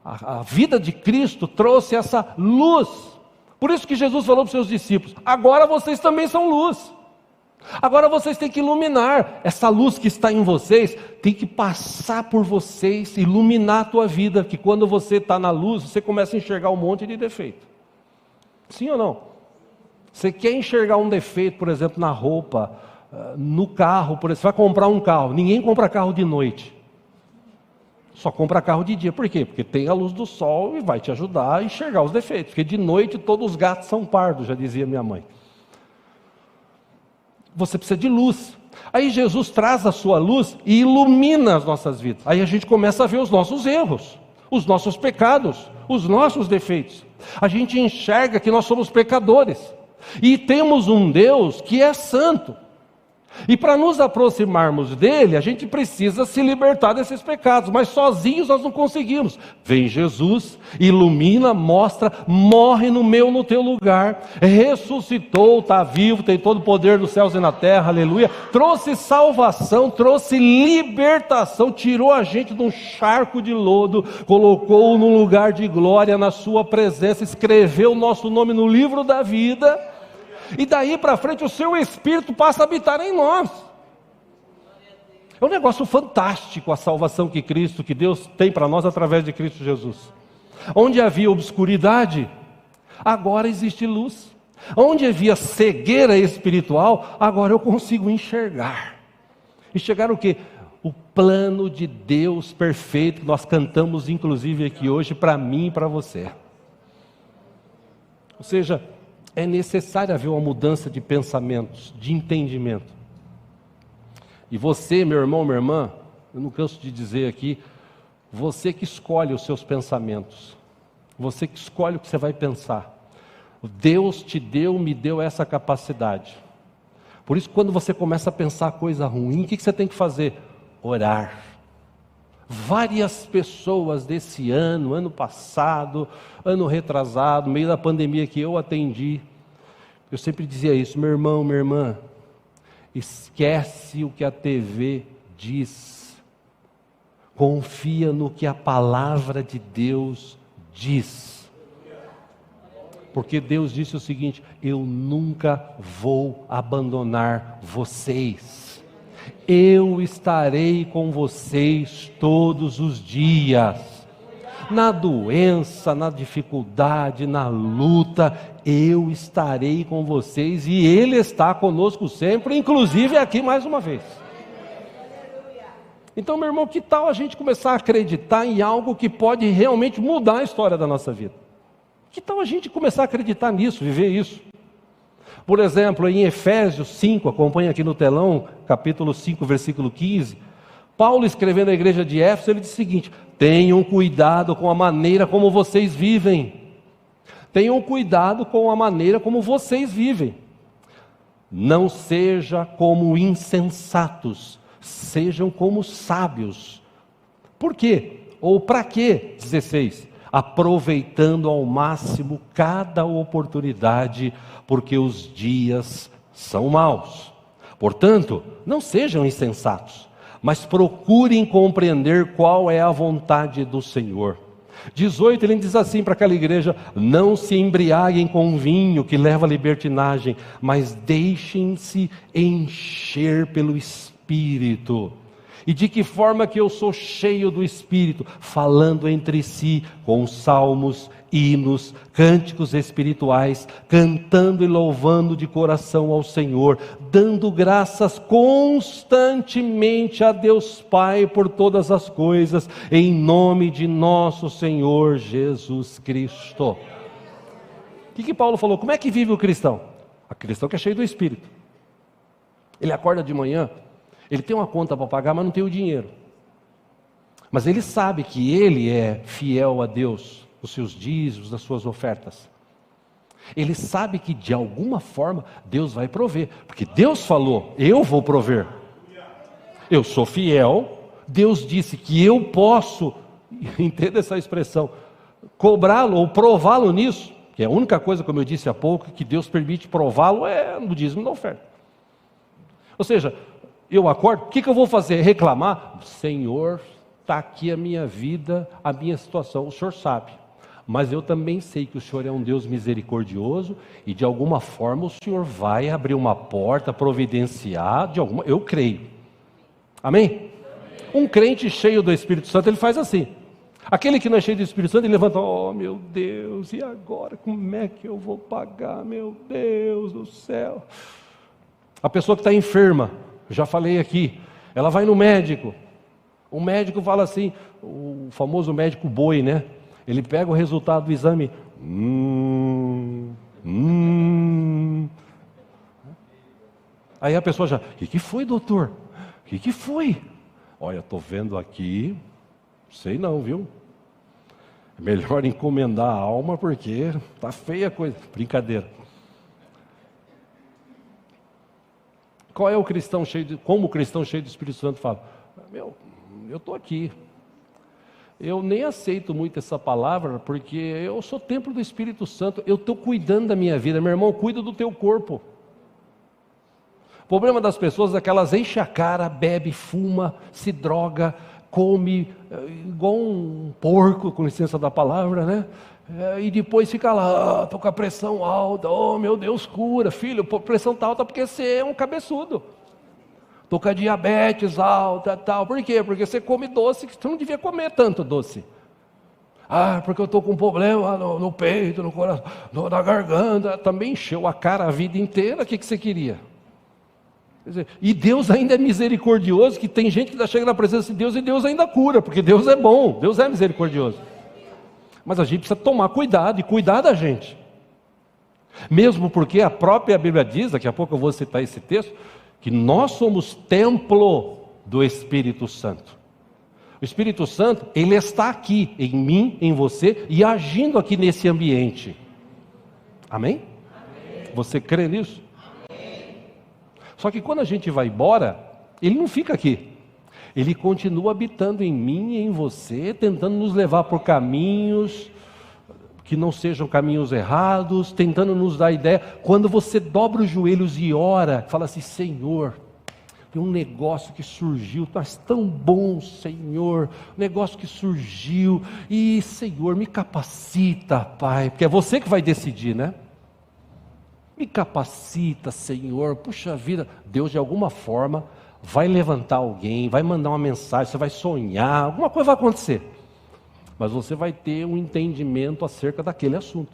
A vida de Cristo trouxe essa luz. Por isso que Jesus falou para os seus discípulos: agora vocês também são luz. Agora vocês têm que iluminar. Essa luz que está em vocês tem que passar por vocês, iluminar a tua vida. Que quando você está na luz, você começa a enxergar um monte de defeito. Sim ou não? Você quer enxergar um defeito, por exemplo, na roupa, no carro, por exemplo, você vai comprar um carro. Ninguém compra carro de noite. Só compra carro de dia. Por quê? Porque tem a luz do sol e vai te ajudar a enxergar os defeitos. Porque de noite todos os gatos são pardos, já dizia minha mãe. Você precisa de luz. Aí Jesus traz a sua luz e ilumina as nossas vidas. Aí a gente começa a ver os nossos erros, os nossos pecados, os nossos defeitos. A gente enxerga que nós somos pecadores. E temos um Deus que é santo. E para nos aproximarmos dele, a gente precisa se libertar desses pecados, mas sozinhos nós não conseguimos. Vem Jesus, ilumina, mostra, morre no meu, no teu lugar, ressuscitou, está vivo, tem todo o poder dos céus e na terra, aleluia. Trouxe salvação, trouxe libertação, tirou a gente de um charco de lodo, colocou num lugar de glória na sua presença, escreveu o nosso nome no livro da vida. E daí para frente o seu Espírito passa a habitar em nós. É um negócio fantástico a salvação que Deus tem para nós através de Cristo Jesus. Onde havia obscuridade, agora existe luz. Onde havia cegueira espiritual, agora eu consigo enxergar. Enxergar o quê? O plano de Deus perfeito, que nós cantamos inclusive aqui hoje, para mim e para você. Ou seja, é necessário haver uma mudança de pensamentos, de entendimento. E você, meu irmão, minha irmã, eu não canso de dizer aqui, você que escolhe os seus pensamentos, você que escolhe o que você vai pensar. Deus te deu, me deu essa capacidade. Por isso, quando você começa a pensar coisa ruim, o que você tem que fazer? Orar. Várias pessoas desse ano passado, ano retrasado, meio da pandemia que eu atendi, eu sempre dizia isso: meu irmão, minha irmã, esquece o que a TV diz, confia no que a palavra de Deus diz, porque Deus disse o seguinte: eu nunca vou abandonar vocês. Eu estarei com vocês todos os dias, na doença, na dificuldade, na luta, eu estarei com vocês e Ele está conosco sempre, inclusive aqui mais uma vez. Então, meu irmão, que tal a gente começar a acreditar em algo que pode realmente mudar a história da nossa vida? Que tal a gente começar a acreditar nisso, viver isso? Por exemplo, em Efésios 5, acompanha aqui no telão, capítulo 5, versículo 15, Paulo escrevendo à igreja de Éfeso, ele diz o seguinte: tenham cuidado com a maneira como vocês vivem. Tenham cuidado com a maneira como vocês vivem. Não seja como insensatos, sejam como sábios. Por quê? Ou para quê? 16. Aproveitando ao máximo cada oportunidade, porque os dias são maus. Portanto, não sejam insensatos, mas procurem compreender qual é a vontade do Senhor. 18, ele diz assim para aquela igreja: não se embriaguem com vinho que leva à libertinagem, mas deixem-se encher pelo Espírito. E de que forma que eu sou cheio do Espírito? Falando entre si com salmos, hinos, cânticos espirituais, cantando e louvando de coração ao Senhor, dando graças constantemente a Deus Pai por todas as coisas, em nome de nosso Senhor Jesus Cristo. O que Paulo falou? Como é que vive o cristão? O cristão que é cheio do Espírito. Ele acorda de manhã, ele tem uma conta para pagar, mas não tem o dinheiro. Mas ele sabe que ele é fiel a Deus, os seus dízimos, das suas ofertas. Ele sabe que de alguma forma Deus vai prover, porque Deus falou: eu vou prover. Eu sou fiel, Deus disse que eu posso, entenda essa expressão, cobrá-lo ou prová-lo nisso, que é a única coisa, como eu disse há pouco, que Deus permite prová-lo é no dízimo e na oferta. Ou seja, eu acordo, o que eu vou fazer? Reclamar? Senhor, está aqui a minha vida, a minha situação, o Senhor sabe. Mas eu também sei que o Senhor é um Deus misericordioso e de alguma forma o Senhor vai abrir uma porta, providenciar, eu creio. Amém? Um crente cheio do Espírito Santo, ele faz assim. Aquele que não é cheio do Espírito Santo, ele levanta, oh meu Deus, e agora como é que eu vou pagar, meu Deus do céu. A pessoa que está enferma, já falei aqui, ela vai no médico, o médico fala assim, o famoso médico boi, né? Ele pega o resultado do exame, Aí a pessoa já, o que foi, doutor? O que foi? Olha, estou vendo aqui, sei não, viu? É melhor encomendar a alma porque tá feia a coisa. Brincadeira. Qual é o cristão como o cristão cheio do Espírito Santo fala? Eu estou aqui. Eu nem aceito muito essa palavra, porque eu sou templo do Espírito Santo, eu estou cuidando da minha vida. Meu irmão, cuida do teu corpo. O problema das pessoas é que elas enchem a cara, bebe, fuma, se droga, come, igual um porco, com licença da palavra, né? E depois fica lá, estou com a pressão alta, oh meu Deus, cura, filho, pressão está alta porque você é um cabeçudo. Estou com a diabetes alta, tal. Por quê? Porque você come doce, que você não devia comer tanto doce. Porque eu estou com um problema no peito, no coração, na garganta. Também encheu a cara a vida inteira, o que você queria? Quer dizer, e Deus ainda é misericordioso, que tem gente que está chegando na presença de Deus e Deus ainda cura, porque Deus é bom, Deus é misericordioso. Mas a gente precisa tomar cuidado e cuidar da gente. Mesmo porque a própria Bíblia diz, daqui a pouco eu vou citar esse texto, que nós somos templo do Espírito Santo. O Espírito Santo, ele está aqui, em mim, em você, e agindo aqui nesse ambiente. Amém? Amém. Você crê nisso? Amém. Só que quando a gente vai embora, ele não fica aqui. Ele continua habitando em mim e em você, tentando nos levar por caminhos que não sejam caminhos errados, tentando nos dar ideia. Quando você dobra os joelhos e ora, fala assim, Senhor, tem um negócio que surgiu, mas tão bom, Senhor, um negócio que surgiu, e Senhor, me capacita, Pai, porque é você que vai decidir, né? Me capacita, Senhor, puxa vida, Deus de alguma forma vai levantar alguém, vai mandar uma mensagem, você vai sonhar, alguma coisa vai acontecer. Mas você vai ter um entendimento acerca daquele assunto.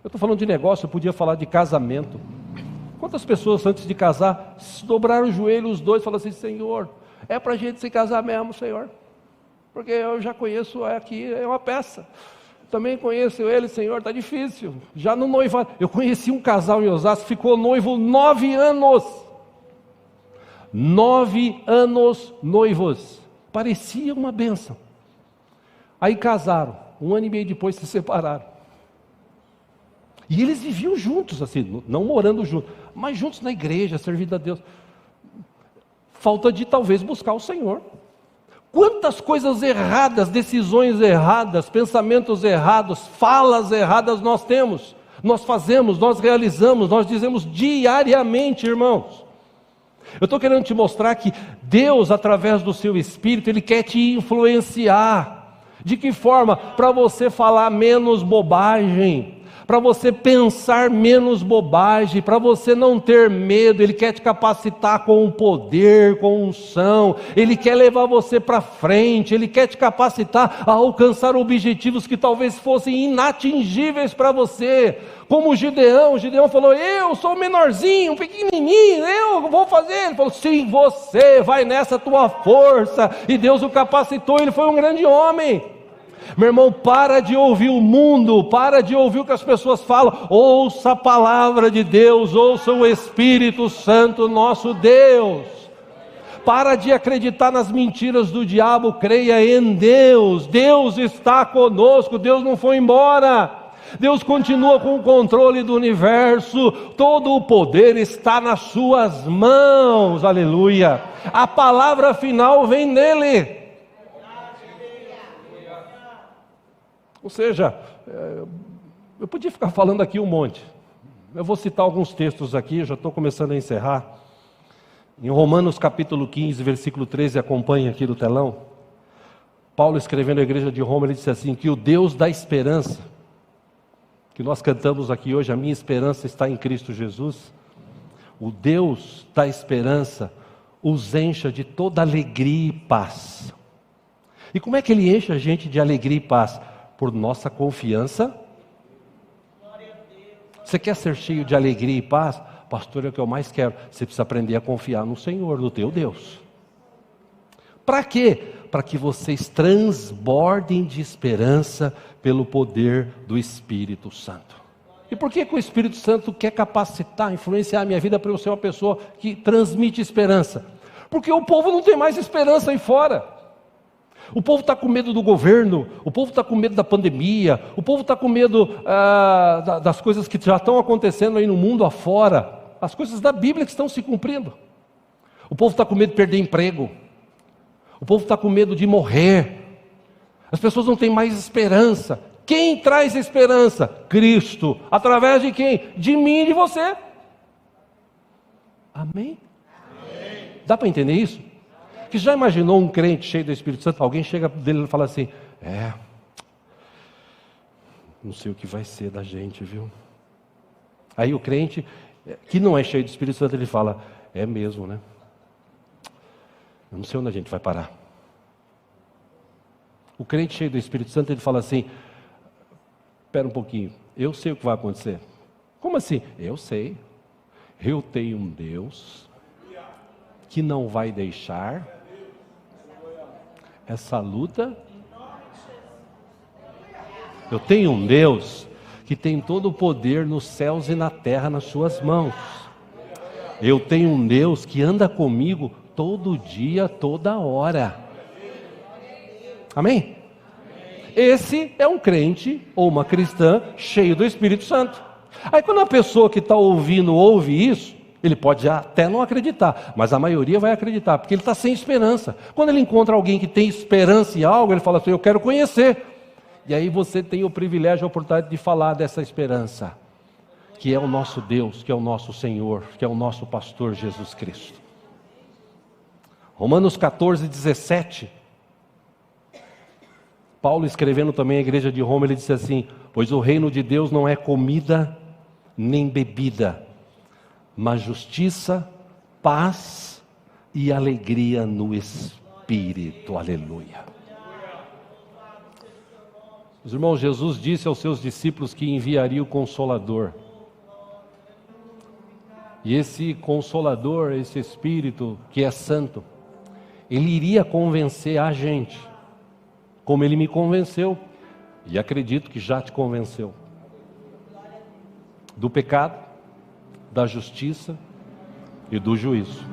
Eu estou falando de negócio, eu podia falar de casamento. Quantas pessoas antes de casar, se dobraram o joelho os dois e falaram assim, Senhor, é para a gente se casar mesmo, Senhor. Porque eu já conheço aqui, é uma peça. Também conheço ele, Senhor, está difícil. Já no noivado, eu conheci um casal em Osasco, ficou noivo 9 anos. 9 anos noivos. Parecia uma bênção. Aí casaram, 1 ano e meio depois se separaram. E eles viviam juntos, assim, não morando juntos, mas juntos na igreja, servindo a Deus. Falta de talvez buscar o Senhor. Quantas coisas erradas, decisões erradas, pensamentos errados, falas erradas nós temos, nós fazemos, nós realizamos, nós dizemos diariamente, irmãos. Eu estou querendo te mostrar que Deus, através do seu Espírito, Ele quer te influenciar. De que forma? Para você falar menos bobagem, para você pensar menos bobagem, para você não ter medo. Ele quer te capacitar com o poder, com unção, Ele quer levar você para frente, Ele quer te capacitar a alcançar objetivos que talvez fossem inatingíveis para você, como o Gideão falou, eu sou menorzinho, pequenininho, eu vou fazer. Ele falou, sim, você vai nessa tua força, e Deus o capacitou, ele foi um grande homem. Meu irmão, para de ouvir o mundo, para de ouvir o que as pessoas falam, ouça a palavra de Deus, ouça o Espírito Santo, nosso Deus. Para de acreditar nas mentiras do diabo, creia em Deus. Deus está conosco, Deus não foi embora. Deus continua com o controle do universo, todo o poder está nas suas mãos, aleluia. A palavra final vem dele. Ou seja, eu podia ficar falando aqui um monte. Eu vou citar alguns textos aqui, já estou começando a encerrar. Em Romanos capítulo 15, versículo 13, acompanha aqui no telão. Paulo, escrevendo à igreja de Roma, ele disse assim, que o Deus da esperança, que nós cantamos aqui hoje, a minha esperança está em Cristo Jesus, o Deus da esperança os encha de toda alegria e paz. E como é que Ele enche a gente de alegria e paz? Por nossa confiança. Você quer ser cheio de alegria e paz? Pastor, é o que eu mais quero. Você precisa aprender a confiar no Senhor, no teu Deus. Para quê? Para que vocês transbordem de esperança pelo poder do Espírito Santo. E por que o Espírito Santo quer capacitar, influenciar a minha vida para eu ser uma pessoa que transmite esperança? Porque o povo não tem mais esperança aí fora. O povo está com medo do governo, o povo está com medo da pandemia, o povo está com medo das coisas que já estão acontecendo aí no mundo afora, as coisas da Bíblia que estão se cumprindo. O povo está com medo de perder emprego, o povo está com medo de morrer, as pessoas não têm mais esperança. Quem traz esperança? Cristo. Através de quem? De mim e de você. Amém? Dá para entender isso? Que já imaginou um crente cheio do Espírito Santo? Alguém chega dele e fala assim, não sei o que vai ser da gente, viu? Aí o crente, que não é cheio do Espírito Santo, ele fala, é mesmo, né? Eu não sei onde a gente vai parar. O crente cheio do Espírito Santo, ele fala assim, espera um pouquinho, eu sei o que vai acontecer. Como assim? Eu sei. Eu tenho um Deus que não vai deixar essa luta. Eu tenho um Deus que tem todo o poder nos céus e na terra nas suas mãos. Eu tenho um Deus que anda comigo todo dia, toda hora. Amém? Esse é um crente ou uma cristã cheio do Espírito Santo. Aí quando a pessoa que está ouvindo ouve isso, ele pode até não acreditar, mas a maioria vai acreditar, porque ele está sem esperança. Quando ele encontra alguém que tem esperança em algo, ele fala assim, eu quero conhecer. E aí você tem o privilégio, a oportunidade de falar dessa esperança, que é o nosso Deus, que é o nosso Senhor, que é o nosso pastor Jesus Cristo. Romanos 14, 17. Paulo, escrevendo também à igreja de Roma, ele disse assim, pois o reino de Deus não é comida nem bebida, mas justiça, paz e alegria no Espírito. Aleluia. Os irmãos, Jesus disse aos seus discípulos que enviaria o Consolador. E esse Consolador, esse Espírito que é santo, ele iria convencer a gente, como ele me convenceu, e acredito que já te convenceu, do pecado, da justiça e do juízo.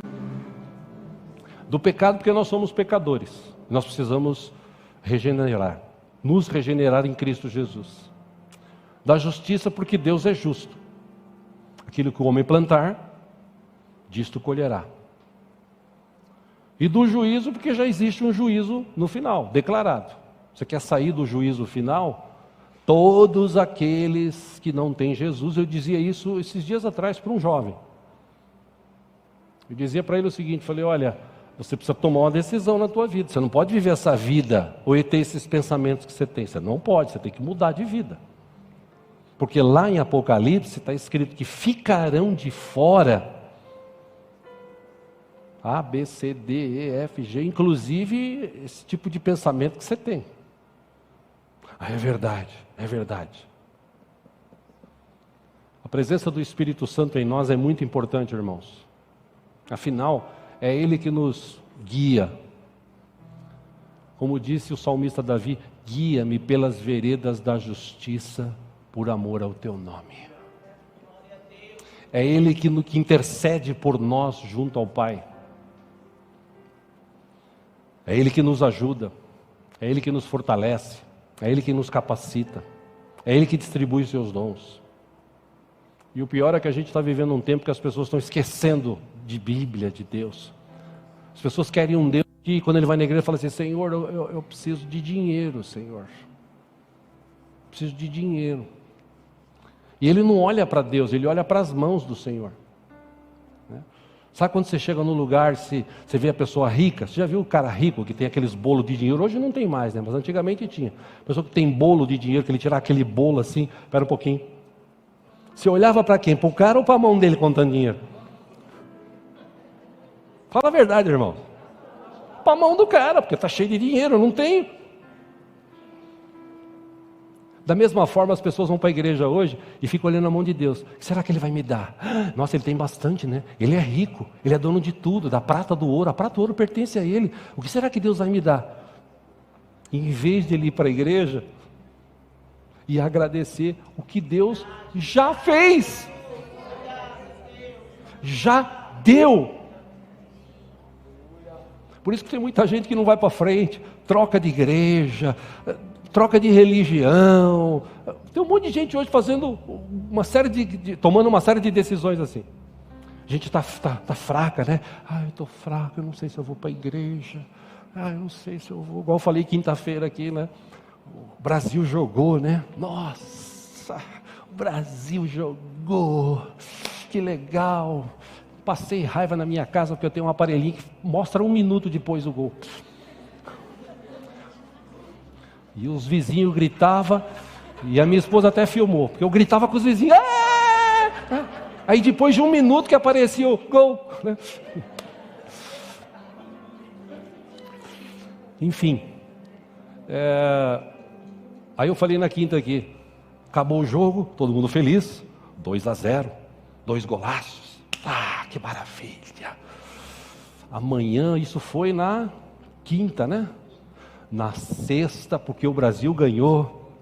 Do pecado, porque nós somos pecadores, nós precisamos regenerar, nos regenerar em Cristo Jesus. Da justiça, porque Deus é justo. Aquilo que o homem plantar, disto colherá. E do juízo, porque já existe um juízo no final, declarado. Você quer sair do juízo final? Todos aqueles que não têm Jesus, eu dizia isso esses dias atrás para um jovem. Eu dizia para ele o seguinte, falei, olha, você precisa tomar uma decisão na tua vida. Você não pode viver essa vida ou ter esses pensamentos que você tem. Você não pode, você tem que mudar de vida. Porque lá em Apocalipse está escrito que ficarão de fora A, B, C, D, E, F, G, inclusive esse tipo de pensamento que você tem. Ah, é verdade, é verdade. A presença do Espírito Santo em nós é muito importante, irmãos. Afinal, é Ele que nos guia. Como disse o salmista Davi, guia-me pelas veredas da justiça, por amor ao teu nome. É Ele que intercede por nós junto ao Pai. É Ele que nos ajuda, é Ele que nos fortalece, é Ele que nos capacita, é Ele que distribui os seus dons. E o pior é que a gente está vivendo um tempo que as pessoas estão esquecendo de Bíblia, de Deus. As pessoas querem um Deus que quando ele vai na igreja fala assim, Senhor, eu preciso de dinheiro, Senhor. Preciso de dinheiro. E ele não olha para Deus, ele olha para as mãos do Senhor. Sabe quando você chega num lugar, você vê a pessoa rica? Você já viu o cara rico que tem aqueles bolos de dinheiro? Hoje não tem mais, né? Mas antigamente tinha. A pessoa que tem bolo de dinheiro, que ele tira aquele bolo assim, espera um pouquinho. Você olhava para quem? Para o cara ou para a mão dele contando dinheiro? Fala a verdade, irmão. Para a mão do cara, porque está cheio de dinheiro, eu não tenho. Da mesma forma, as pessoas vão para a igreja hoje e ficam olhando a mão de Deus. O que será que Ele vai me dar? Nossa, Ele tem bastante, né? Ele é rico, Ele é dono de tudo, da prata, do ouro. A prata e o ouro pertence a Ele. O que será que Deus vai me dar? E em vez de ele ir para a igreja e agradecer o que Deus já fez, já deu. Por isso que tem muita gente que não vai para frente, troca de igreja, troca de religião. Tem um monte de gente hoje fazendo tomando uma série de decisões assim. A gente está fraca, né? Eu estou fraco, eu não sei se eu vou para a igreja. Eu não sei se eu vou. Igual eu falei quinta-feira aqui, né? O Brasil jogou, né? Nossa, o Brasil jogou. Que legal. Passei raiva na minha casa porque eu tenho um aparelhinho que mostra 1 minuto depois o gol. E os vizinhos gritavam, e a minha esposa até filmou, porque eu gritava com os vizinhos. Aí depois de 1 minuto que aparecia o gol. Né? Enfim. Aí eu falei na quinta aqui, acabou o jogo, todo mundo feliz, 2-0, 2 golaços. Que maravilha. Amanhã, isso foi na quinta, né? Na sexta, porque o Brasil ganhou,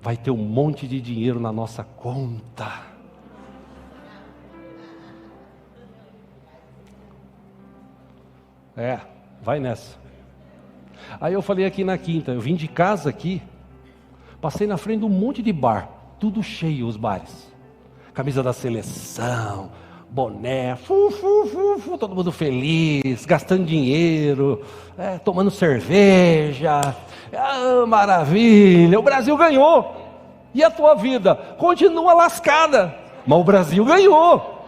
vai ter um monte de dinheiro na nossa conta. Vai nessa. Aí eu falei aqui na quinta, eu vim de casa aqui, passei na frente de um monte de bar, tudo cheio os bares. Camisa da seleção, boné, todo mundo feliz, gastando dinheiro, tomando cerveja, maravilha, o Brasil ganhou. E a tua vida continua lascada, mas o Brasil ganhou.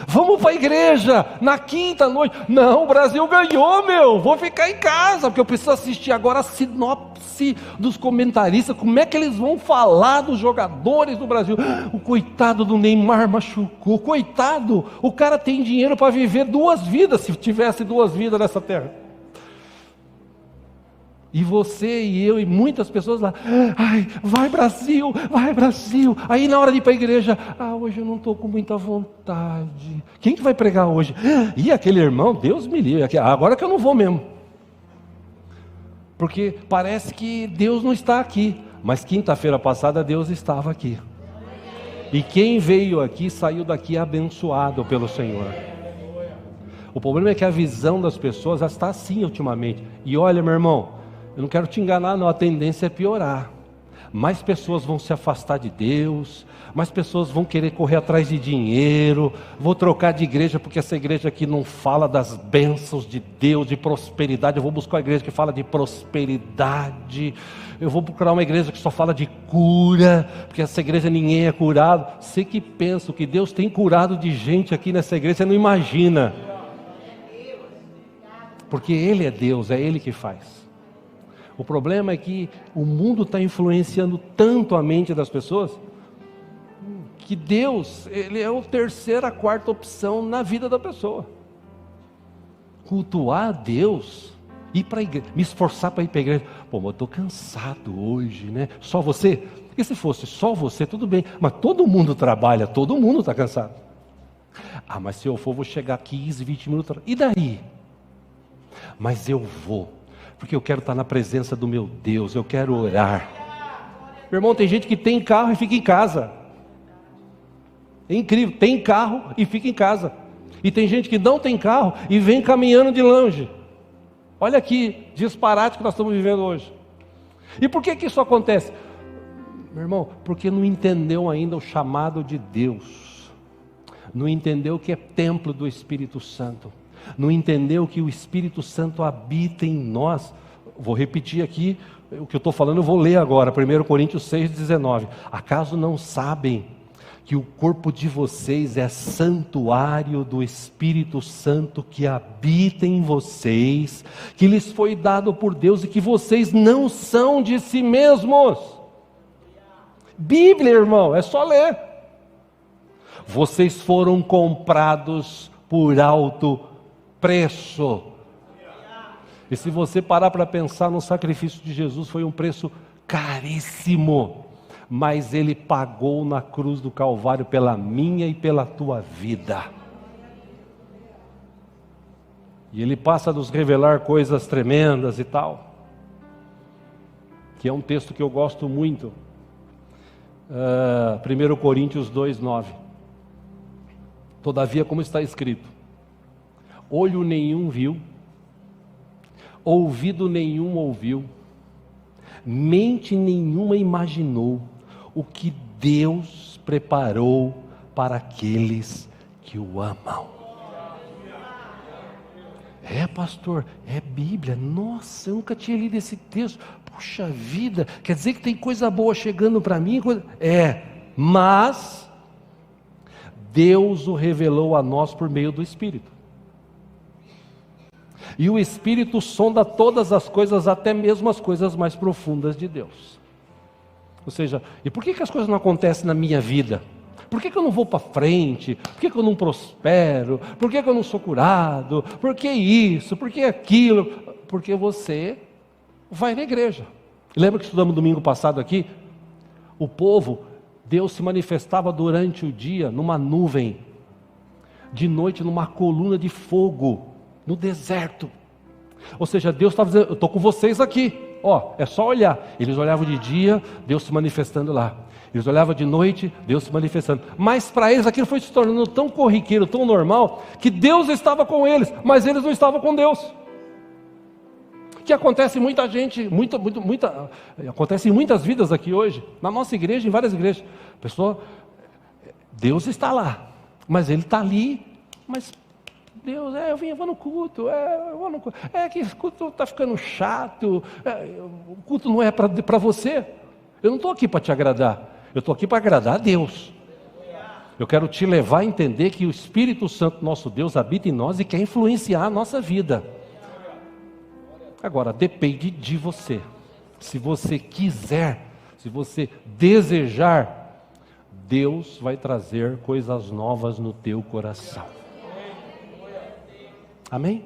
Vamos para a igreja na quinta noite. Não, o Brasil ganhou, meu. Vou ficar em casa, porque eu preciso assistir agora a sinopse dos comentaristas. Como é que eles vão falar dos jogadores do Brasil? O coitado do Neymar machucou. Coitado, o cara tem dinheiro para viver 2 vidas, se tivesse 2 vidas nessa terra. E você e eu e muitas pessoas lá, vai Brasil, vai Brasil. Aí na hora de ir para a igreja, hoje eu não estou com muita vontade. Quem que vai pregar hoje? E aquele irmão, Deus me livre, agora que eu não vou mesmo. Porque parece que Deus não está aqui, mas quinta-feira passada Deus estava aqui. E quem veio aqui, saiu daqui abençoado pelo Senhor. O problema é que a visão das pessoas já está assim ultimamente. E olha, meu irmão, eu não quero te enganar não, a tendência é piorar. Mais pessoas vão se afastar de Deus, mais pessoas vão querer correr atrás de dinheiro, vou trocar de igreja porque essa igreja aqui não fala das bênçãos de Deus, de prosperidade, eu vou buscar uma igreja que fala de prosperidade, eu vou procurar uma igreja que só fala de cura, porque essa igreja ninguém é curado. Você que pensa, o que Deus tem curado de gente aqui nessa igreja, você não imagina. Porque Ele é Deus, é Ele que faz. O problema é que o mundo está influenciando tanto a mente das pessoas, que Deus, Ele é a 3ª, 4ª opção na vida da pessoa. Cultuar a Deus, ir para a igreja, me esforçar para ir para a igreja. Mas eu estou cansado hoje, né? Só você? E se fosse só você, tudo bem, mas todo mundo trabalha, todo mundo está cansado. Mas se eu for, vou chegar 15, 20 minutos, e daí? Mas eu vou, porque eu quero estar na presença do meu Deus, eu quero orar. Meu irmão, tem gente que tem carro e fica em casa. É incrível, tem carro e fica em casa. E tem gente que não tem carro e vem caminhando de longe. Olha que disparate que nós estamos vivendo hoje. E por que isso acontece? Meu irmão, porque não entendeu ainda o chamado de Deus. Não entendeu que é templo do Espírito Santo. Não entendeu que o Espírito Santo habita em nós. Vou repetir aqui o que eu estou falando, eu vou ler agora, 1 Coríntios 6,19. Acaso não sabem que o corpo de vocês é santuário do Espírito Santo que habita em vocês, que lhes foi dado por Deus e que vocês não são de si mesmos. Bíblia, irmão, é só ler. Vocês foram comprados por alto preço. E se você parar para pensar no sacrifício de Jesus, foi um preço caríssimo. Mas Ele pagou na cruz do Calvário pela minha e pela tua vida. E Ele passa a nos revelar coisas tremendas e tal. Que é um texto que eu gosto muito. 1 Coríntios 2:9. Todavia, como está escrito: olho nenhum viu, ouvido nenhum ouviu, mente nenhuma imaginou o que Deus preparou para aqueles que o amam. Pastor, é Bíblia. Nossa, eu nunca tinha lido esse texto. Puxa vida, quer dizer que tem coisa boa chegando para mim? Mas Deus o revelou a nós por meio do Espírito. E o Espírito sonda todas as coisas, até mesmo as coisas mais profundas de Deus. Ou seja, e por que as coisas não acontecem na minha vida? Por que eu não vou para frente? Por que eu não prospero? Por que eu não sou curado? Por que isso? Por que aquilo? Porque você vai na igreja. Lembra que estudamos domingo passado aqui? O povo, Deus se manifestava durante o dia numa nuvem, de noite numa coluna de fogo, no deserto. Ou seja, Deus estava dizendo: eu estou com vocês aqui, é só olhar. Eles olhavam de dia, Deus se manifestando lá. Eles olhavam de noite, Deus se manifestando. Mas para eles aquilo foi se tornando tão corriqueiro, tão normal, que Deus estava com eles, mas eles não estavam com Deus. Que acontece em muita gente, acontece em muitas vidas aqui hoje, na nossa igreja, em várias igrejas. Pessoa, Deus está lá, mas Ele está ali, mas Deus, eu vou no culto, que esse culto está ficando chato, o culto não é para você. Eu não estou aqui para te agradar, eu estou aqui para agradar a Deus. Eu quero te levar a entender que o Espírito Santo, nosso Deus, habita em nós e quer influenciar a nossa vida. Agora, depende de você. Se você quiser, se você desejar, Deus vai trazer coisas novas no teu coração. Amém?